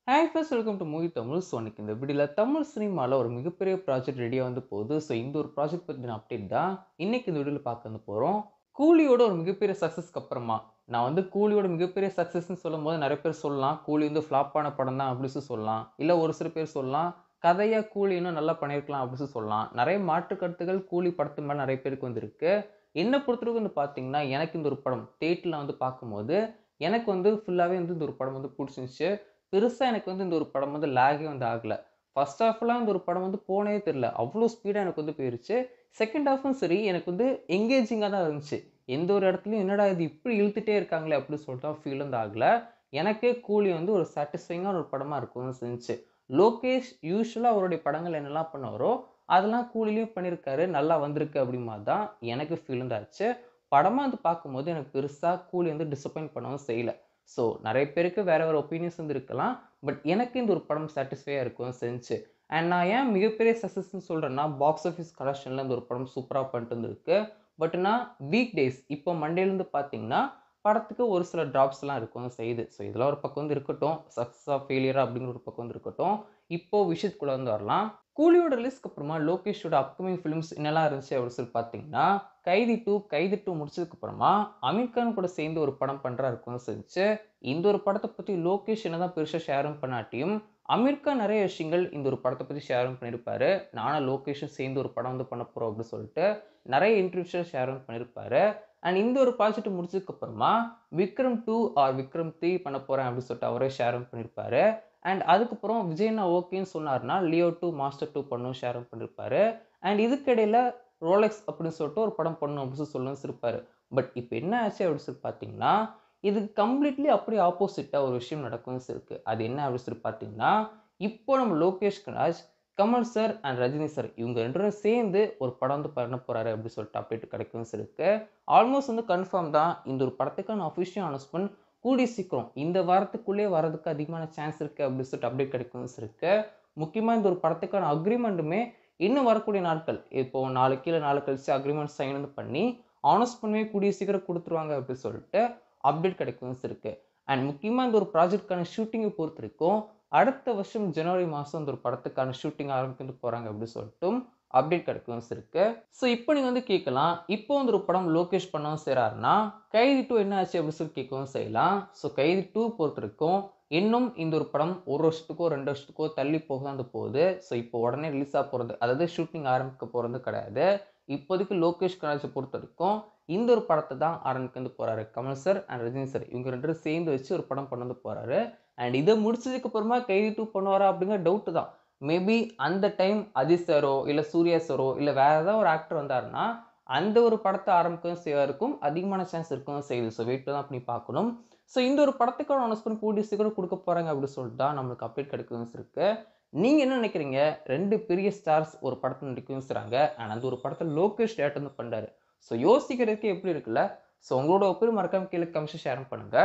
Hi first welcome to movie Tamil. So இன்னைக்கு இந்த வீடியோவில் தமிழ் சினிமாவில் ஒரு மிகப்பெரிய ப்ராஜெக்ட் ரெடியாக வந்து போகுது. ஸோ இந்த ஒரு ப்ராஜெக்ட் பற்றின அப்டேட் தான் இன்னைக்கு இந்த வீடியோவில் பார்க்க வந்து போகிறோம். கூலியோட ஒரு மிகப்பெரிய சக்ஸஸ்க்கு அப்புறமா நான் வந்து கூலியோட மிகப்பெரிய சக்ஸஸ்ன்னு சொல்லும்போது நிறைய பேர் சொல்லலாம் கூலி வந்து ஃப்ளாப்பான படம் தான் அப்படின்னு சொல்லலாம். இல்லை ஒரு சில பேர் சொல்லலாம் கதையாக கூலி இன்னும் நல்லா பண்ணியிருக்கலாம் அப்படின்னு சொல்லலாம். நிறைய மாற்று கருத்துகள் கூலி படத்து மேலே நிறைய பேருக்கு வந்து இருக்கு. என்னை பொறுத்தவரைக்கும் வந்து பார்த்தீங்கன்னா எனக்கு இந்த ஒரு படம் தேட்டரில் வந்து பார்க்கும்போது எனக்கு வந்து ஃபுல்லாகவே வந்து இந்த ஒரு படம் வந்து பிடிச்சிருந்துச்சு. பெருசா எனக்கு வந்து இந்த ஒரு படம் வந்து லேகே வந்து ஆகல. ஃபர்ஸ்ட் ஹாஃப்லாம் இந்த ஒரு படம் வந்து போனதே தெரியல. அவ்ளோ ஸ்பீடா எனக்கு வந்து போயிருச்சு. செகண்ட் ஹாஃப்பும் சரி, எனக்கு வந்து எங்கேஜிங்கா தான் இருந்துச்சு. எந்த ஒரு இடத்துலயும் என்னடா இது இப்படி இழுத்துட்டே இருக்காங்களே அப்படின்னு சொல்லிட்டு ஃபீல் வந்து ஆகல. எனக்கே கூலி வந்து ஒரு சாட்டிஸ்ஃபைங்கான ஒரு படமா இருக்கும்னு செஞ்சுச்சு. லோகேஷ் யூசுவலா அவருடைய படங்கள் என்னலாம் பண்ணுவாரோ, அதெல்லாம் கூலிலயும் பண்ணியிருக்காரு. நல்லா வந்திருக்கு அப்படிமாரி தான் எனக்கு ஃபீல் வந்து ஆச்சு. படமா வந்து பார்க்கும்போது எனக்கு பெருசா கூலி வந்து டிசப்பாயிண்ட் பண்ணவும் செய்யல. ஸோ நெறைய பேருக்கு வேற வேற ஒப்பீனியன்ஸ் வந்து இருக்கலாம். பட் எனக்கு இந்த ஒரு படம் சாட்டிஸ்ஃபையா இருக்கவும் செஞ்சுச்சு. அண்ட் நான் ஏன் மிகப்பெரிய சக்சஸ்ன்னு சொல்றேன்னா, பாக்ஸ் ஆஃபிஸ் கலெக்ஷன்ல இந்த ஒரு படம் சூப்பரா பண்ணிட்டு வந்திருக்கு. பட் நான் வீக் டேஸ் இப்போ மண்டேலருந்து பார்த்தீங்கன்னா, படத்துக்கு ஒரு சில டிராப்ஸ்லாம் இருக்கவும் செய்யுது. ஸோ இதெல்லாம் ஒரு பக்கம் வந்து இருக்கட்டும். சக்ஸஸா, ஃபெயிலியரா அப்படிங்கிற ஒரு பக்கம் வந்து இருக்கட்டும். இப்போ விஷயத்துக்குள்ள வந்து வரலாம். கூலியோட ரிலீஸ்க்கு அப்புறமா லோகேஷோட அப்கமிங் ஃபிலிம்ஸ் என்னலாம் இருந்துச்சு அப்படின்னு சொல்லி பார்த்தீங்கன்னா, கைதி 2 கைதி 2 முடிச்சதுக்கு அப்புறமா அமீர் கான் கூட சேர்ந்து ஒரு படம் பண்றா இருக்கவும் செஞ்சுச்சு. இந்த ஒரு படத்த பத்தி லோகேஷ் என்னதான் பெருசா ஷேரும் பண்ணாட்டியும், அமீர் கான் நெறைய விஷயங்கள் இந்த ஒரு படத்த பத்தி ஷேரும் பண்ணியிருப்பாரு. நானும் லோகேஷும் சேர்ந்து ஒரு படம் வந்து பண்ண போறோம் அப்படின்னு சொல்லிட்டு நெறைய இன்டர்வியூஸ்ல ஷேரும் பண்ணியிருப்பாரு. அண்ட் இந்த ஒரு ப்ராஜெக்ட் முடிச்சதுக்கு அப்புறமா விக்ரம் 2 ஆர் விக்ரம் 3 பண்ண போறேன் அப்படின்னு சொல்லிட்டு அவரே ஷேரும் பண்ணியிருப்பாரு. அண்ட் அதுக்கப்புறம் விஜய் அண்ணா ஓகேன்னு சொன்னாருன்னா, லியோ 2, மாஸ்டர் 2 பண்ணணும் ஷேரும் பண்ணியிருப்பாரு. அண்ட் இதுக்கிடையில ரோலெக்ஸ் அப்படின்னு சொல்லிட்டு ஒரு படம் பண்ணணும் அப்படின்னு சொல்லி இருப்பாரு. பட் இப்ப என்ன ஆச்சு அப்படின்னு சொல்லி பார்த்தீங்கன்னா, இதுக்கு கம்ப்ளீட்லி அப்படியே ஆப்போசிட்டா ஒரு விஷயம் நடக்கவும் இருக்கு. அது என்ன அப்படின்னு சொல்லி பார்த்தீங்கன்னா, இப்போ நம்ம Lokesh Kanagaraj, Kamal sir and Rajini sir இவங்க 2 பேரும் சேர்ந்து ஒரு படம் வந்து பண்ண போறாரு அப்படின்னு சொல்லிட்டு அப்டேட் கிடைக்கவும் இருக்கு. ஆல்மோஸ்ட் வந்து கன்ஃபார்ம் தான். இந்த ஒரு படத்துக்கான அஃபிஷியல் அனௌன்ஸ்மென்ட் கூடிய சீக்கிரம் இந்த வாரத்துக்குள்ளேயே வரதுக்கு அதிகமான சான்ஸ் இருக்கு அப்படின்னு சொல்லிட்டு அப்டேட் கிடைக்கவும் இருக்கு. முக்கியமா இந்த ஒரு படத்துக்கான அக்ரீமெண்ட்டுமே இன்னும் வரக்கூடிய நாட்கள் இப்போ நாளைக்கு இல்ல நாளை கழிச்சு அக்ரீமெண்ட் சைன் வந்து பண்ணி அனௌன்ஸ் பண்ணவே கூடிய சீக்கிரம் குடுத்துருவாங்க அப்படின்னு சொல்லிட்டு அப்டேட் கிடைக்கவும் இருக்கு. அண்ட் முக்கியமா இந்த ஒரு ப்ராஜெக்ட்க்கான ஷூட்டிங்கை பொறுத்தவரைக்கும் அடுத்த வருஷம் ஜனவரி மாசம் இந்த ஒரு படத்துக்கான ஷூட்டிங் ஆரம்பிக்க போறாங்க அப்படின்னு சொல்லிட்டும் அப்டேட் கிடைக்கவும் இருக்கு. ஸோ இப்போ நீங்க வந்து கேட்கலாம், இப்போ வந்து ஒரு படம் லோகேஷ் பண்ணவும் செய்றாருன்னா, கைதி 2 என்ன ஆச்சு அப்படின்னு சொல்லி கேட்கவும் செய்யலாம். ஸோ கைதி 2 பொறுத்தவரைக்கும் இன்னும் இந்த ஒரு படம் 1 வருஷத்துக்கோ, 2 வருஷத்துக்கோ தள்ளி போக தான் வந்து போகுது. ஸோ இப்போ உடனே ரிலீஸ் ஆக போறது, அதாவது ஷூட்டிங் ஆரம்பிக்க போறது கிடையாது. இப்போதைக்கு லோகேஷ் கனகராஜ பொறுத்தவரைக்கும் இந்த ஒரு படத்த தான் ஆரம்பிக்க வந்து போறாரு. Kamal sir and Rajini sir இவங்க 2 பேரும் சேர்ந்து வச்சு ஒரு படம் பண்ண வந்து போறாரு. அண்ட் இத முடிச்சதுக்கு அப்புறமா கைதி 2 பண்ணுவாரா அப்படிங்கிற டவுட் தான். மேபி அந்த டைம் அஜித் சாரோ, இல்ல சூர்யா சாரோ, இல்ல வேற ஏதாவது ஒரு ஆக்டர் வந்தாருன்னா, அந்த ஒரு படத்த ஆரம்பிக்கவும் செய்வதற்கும் அதிகமான சான்ஸ் இருக்கவும் செய்யுது. ஸோ வெயிட் தான் பண்ணி பார்க்கணும். ஸோ இந்த ஒரு படத்துக்கான அனௌன்ஸ்மென்ட் கூடிய சீக்கிரம் குடுக்க போறாங்க அப்படின்னு சொல்லிட்டு தான் நம்மளுக்கு அப்டேட் கிடைக்கவும் இருக்கு. நீங்க என்ன நினைக்கிறீங்க? 2 பெரிய ஸ்டார்ஸ் ஒரு படத்துல நடிக்கவும் செய்றாங்க. அண்ட் அந்த ஒரு படத்துல லோகேஷ் டைரக்ட் வந்து பண்றாரு. ஸோ யோசிக்கிறதுக்கே எப்படி இருக்குல்ல? ஸோ உங்களோட ஒப்பீனியன் மறக்காம கீழ கமெண்ட்ஸ்ல ஷேர் பண்ணுங்க.